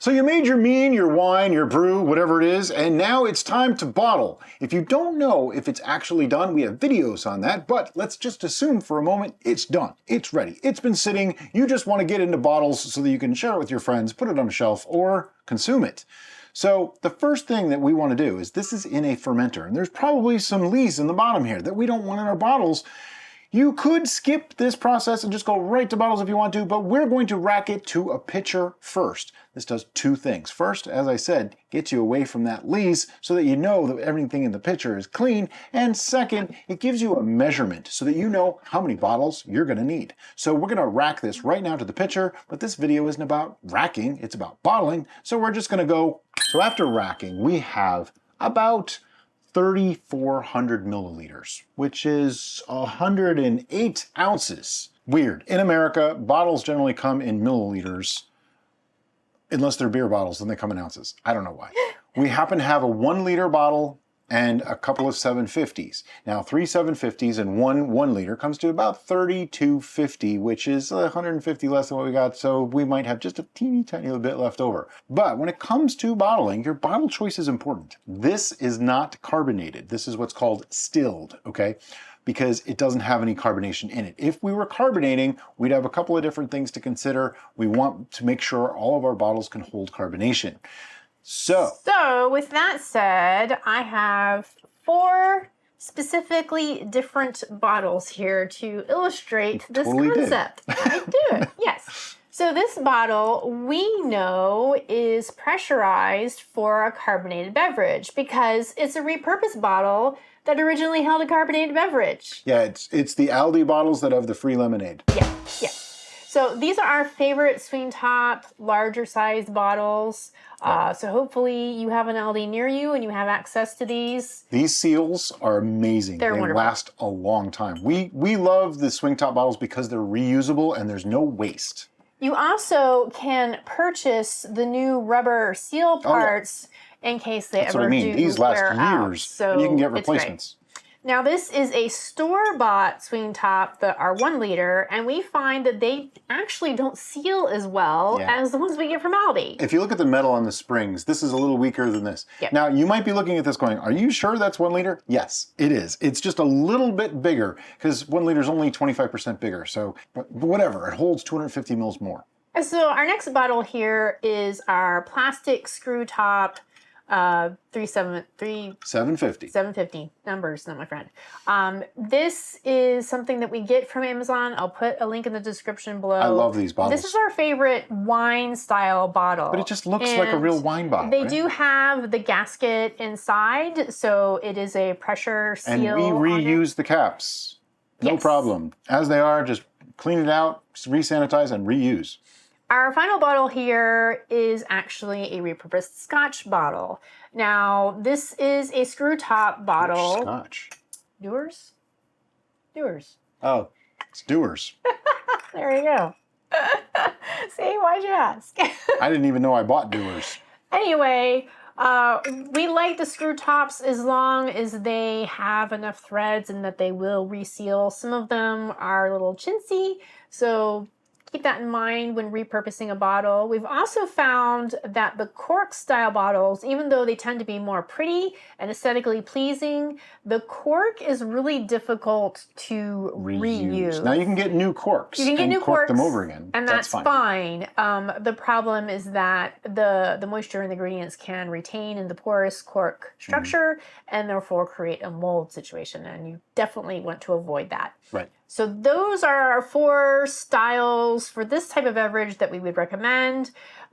So you made your mead, your wine, your brew, whatever it is, and now it's time to bottle. If you don't know if it's actually done, we have videos on that, but let's just assume for a moment it's done. It's ready. It's been sitting. You just want to get into bottles so that you can share it with your friends, put it on a shelf, or consume it. So the first thing that we want to do is this is in a fermenter, and there's probably some lees in the bottom here that we don't want in our bottles. You could skip this process and just go right to bottles if you want to, but we're going to rack it to a pitcher first. This does two things. First, as I said, gets you away from that lees so that you know that everything in the pitcher is clean. And second, it gives you a measurement so that you know how many bottles you're going to need. So we're going to rack this right now to the pitcher, but this video isn't about racking, it's about bottling. So we're just going to go. So after racking, we have about 3,400 milliliters, which is 108 ounces. Weird. In America, bottles generally come in milliliters. Unless they're beer bottles, then they come in ounces. I don't know why. We happen to have a 1 liter bottle and a couple of 750s. Now, 3 750s and one 1 liter comes to about 3250, which is 150 less than what we got, so we might have just a teeny tiny little bit left over. But when it comes to bottling, your bottle choice is important. This is not carbonated. This is what's called stilled, okay? Because it doesn't have any carbonation in it. If we were carbonating, we'd have a couple of different things to consider. We want to make sure all of our bottles can hold carbonation. So with that said, I have 4 specifically different bottles here to illustrate this concept. I do, yes. So this bottle we know is pressurized for a carbonated beverage because it's a repurposed bottle that originally held a carbonated beverage. Yeah, it's the Aldi bottles that have the free lemonade. Yeah, yeah. So these are our favorite swing top, larger sized bottles. So hopefully you have an Aldi near you and you have access to these. These seals are amazing. They wonderful. Last a long time. We love the swing top bottles because they're reusable and there's no waste. You also can purchase the new rubber seal parts in case they That's ever what I mean. do These last wear years, out. So and you can get replacements. Now this is a store-bought swing top that are 1 liter, and we find that they actually don't seal as well as the ones we get from Aldi. If you look at the metal on the springs, this is a little weaker than this. Yep. Now you might be looking at this going, are you sure that's 1 liter? Yes, it is. It's just a little bit bigger because 1 liter is only 25% bigger. So but whatever, it holds 250 mils more. So our next bottle here is our plastic screw top 750 numbers, not my friend. This is something that we get from Amazon. I'll put a link in the description below. I love these bottles. This is our favorite wine style bottle. But it just looks like a real wine bottle. They do have the gasket inside, so it is a pressure seal. And we reuse the caps. No problem. As they are, just clean it out, re-sanitize, and reuse. Our final bottle here is actually a repurposed Scotch bottle. Now, this is a screw top bottle. Which Scotch? Dewar's? Dewar's. Oh, it's Dewar's. There you go. See, why'd you ask? I didn't even know I bought Dewar's. Anyway, we like the screw tops as long as they have enough threads and that they will reseal. Some of them are a little chintzy, so keep that in mind when repurposing a bottle. We've also found that the cork style bottles, even though they tend to be more pretty and aesthetically pleasing, the cork is really difficult to reuse. Now you can get new corks. You can get new corks, them over again. and that's fine. The problem is that the moisture and the ingredients can retain in the porous cork structure and therefore create a mold situation, and you definitely want to avoid that. Right. So those are our 4 styles for this type of beverage that we would recommend.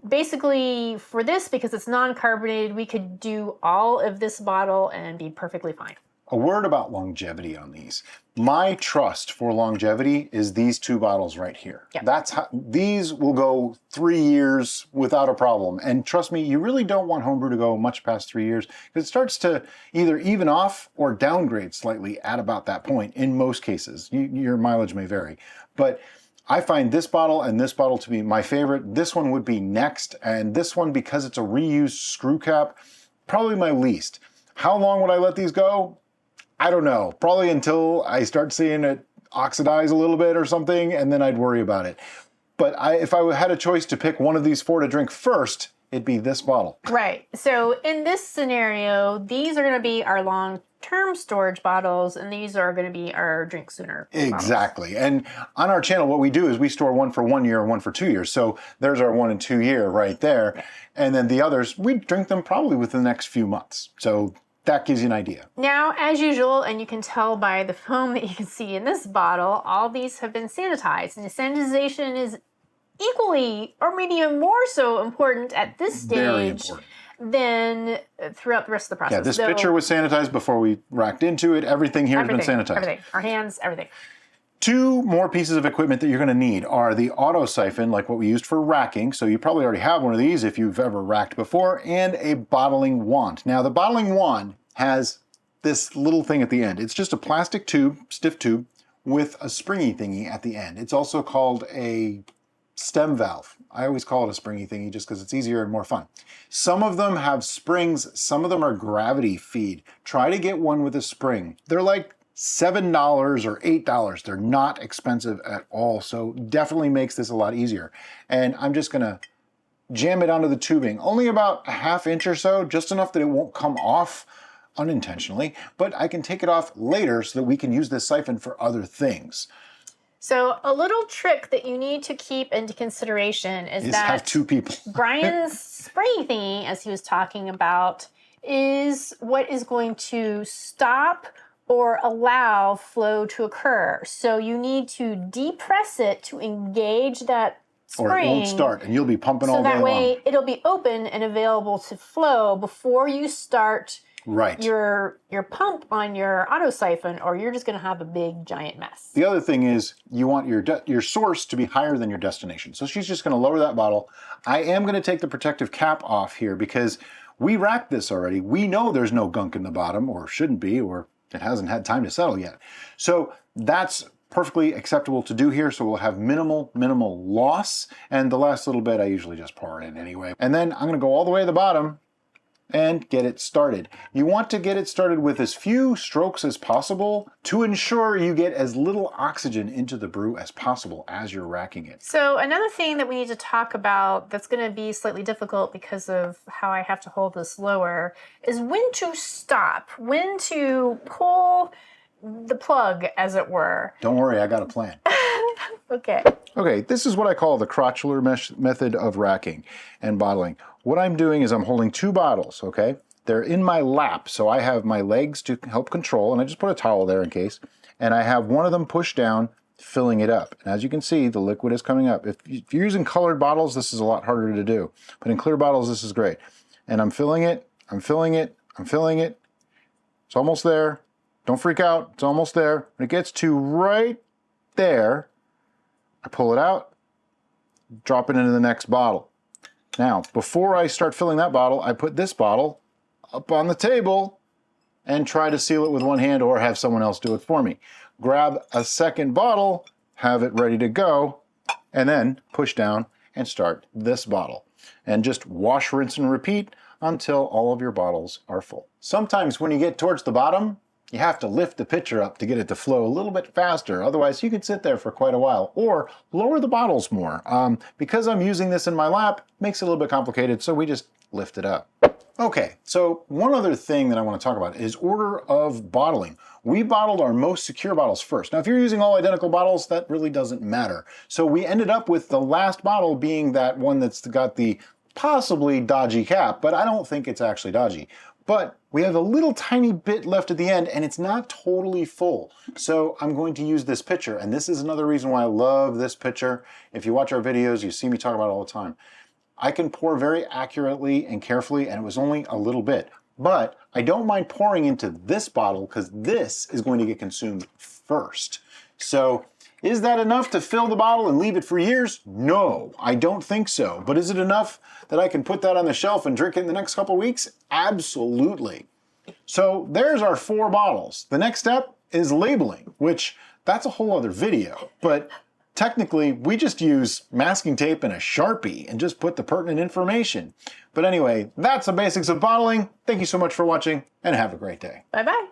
Basically, for this, because it's non-carbonated, we could do all of this bottle and be perfectly fine. A word about longevity on these. My trust for longevity is these 2 bottles right here. Yep. That's how these will go 3 years without a problem. And trust me, you really don't want homebrew to go much past 3 years because it starts to either even off or downgrade slightly at about that point in most cases. Your mileage may vary. But I find this bottle and this bottle to be my favorite. This one would be next, and this one, because it's a reused screw cap, probably my least. How long would I let these go? I don't know, probably until I start seeing it oxidize a little bit or something, and then I'd worry about it. But if I had a choice to pick one of these 4 to drink first, it'd be this bottle. Right. So in this scenario, these are going to be our long-term storage bottles, and these are going to be our drink sooner bottles. Exactly. And on our channel, what we do is we store one for 1 year and one for 2 years. So there's our 1 and 2 year right there. And then the others, we drink them probably within the next few months. So that gives you an idea. Now, as usual, and you can tell by the foam that you can see in this bottle, all these have been sanitized. And the sanitization is equally, or maybe even more so important at this stage than throughout the rest of the process. Yeah, this pitcher was sanitized before we racked into it. Everything here has been sanitized. Everything. Our hands, everything. 2 more pieces of equipment that you're going to need are the auto siphon, like what we used for racking. So you probably already have one of these if you've ever racked before, and a bottling wand. Now, the bottling wand has this little thing at the end. It's just a plastic tube, stiff tube, with a springy thingy at the end. It's also called a stem valve. I always call it a springy thingy just because it's easier and more fun. Some of them have springs, some of them are gravity feed. Try to get one with a spring. They're like $7 or $8. They're not expensive at all, so definitely makes this a lot easier. And I'm just gonna jam it onto the tubing, only about a ½ inch or so, just enough that it won't come off unintentionally, but I can take it off later so that we can use this siphon for other things. So a little trick that you need to keep into consideration is that have 2 people. Brian's spray thingy, as he was talking about, is what is going to stop or allow flow to occur. So you need to depress it to engage that spring. Or it won't start, and you'll be pumping all day long. So that way it'll be open and available to flow before you start your pump on your auto siphon, or you're just going to have a big giant mess. The other thing is you want your source to be higher than your destination. So she's just going to lower that bottle. I am going to take the protective cap off here because we racked this already. We know there's no gunk in the bottom, or shouldn't be, or it hasn't had time to settle yet. So that's perfectly acceptable to do here. So we'll have minimal loss. And the last little bit, I usually just pour it in anyway. And then I'm going to go all the way to the bottom and get it started. You want to get it started with as few strokes as possible to ensure you get as little oxygen into the brew as possible as you're racking it. So another thing that we need to talk about that's going to be slightly difficult because of how I have to hold this lower is when to stop, when to pull the plug, as it were. Don't worry, I got a plan. Okay. Okay, this is what I call the crotchler method of racking and bottling. What I'm doing is I'm holding 2 bottles, okay? They're in my lap, so I have my legs to help control, and I just put a towel there in case. And I have one of them pushed down, filling it up. And as you can see, the liquid is coming up. If you're using colored bottles, this is a lot harder to do. But in clear bottles, this is great. And I'm filling it, I'm filling it, I'm filling it. It's almost there. Don't freak out, it's almost there. When it gets to right there, I pull it out, drop it into the next bottle. Now, before I start filling that bottle, I put this bottle up on the table and try to seal it with one hand or have someone else do it for me. Grab a second bottle, have it ready to go, and then push down and start this bottle. And just wash, rinse, and repeat until all of your bottles are full. Sometimes when you get towards the bottom, you have to lift the pitcher up to get it to flow a little bit faster. Otherwise, you could sit there for quite a while. Or lower the bottles more. Because I'm using this in my lap, makes it a little bit complicated, so we just lift it up. Okay, so one other thing that I want to talk about is order of bottling. We bottled our most secure bottles first. Now, if you're using all identical bottles, that really doesn't matter. So we ended up with the last bottle being that one that's got the possibly dodgy cap, but I don't think it's actually dodgy. But we have a little tiny bit left at the end and it's not totally full. So I'm going to use this pitcher, and this is another reason why I love this pitcher. If you watch our videos, you see me talk about it all the time. I can pour very accurately and carefully, and it was only a little bit. But I don't mind pouring into this bottle because this is going to get consumed first. So is that enough to fill the bottle and leave it for years? No, I don't think so. But is it enough that I can put that on the shelf and drink it in the next couple weeks? Absolutely. So there's our 4 bottles. The next step is labeling, which that's a whole other video. But technically, we just use masking tape and a Sharpie and just put the pertinent information. But anyway, that's the basics of bottling. Thank you so much for watching and have a great day. Bye-bye.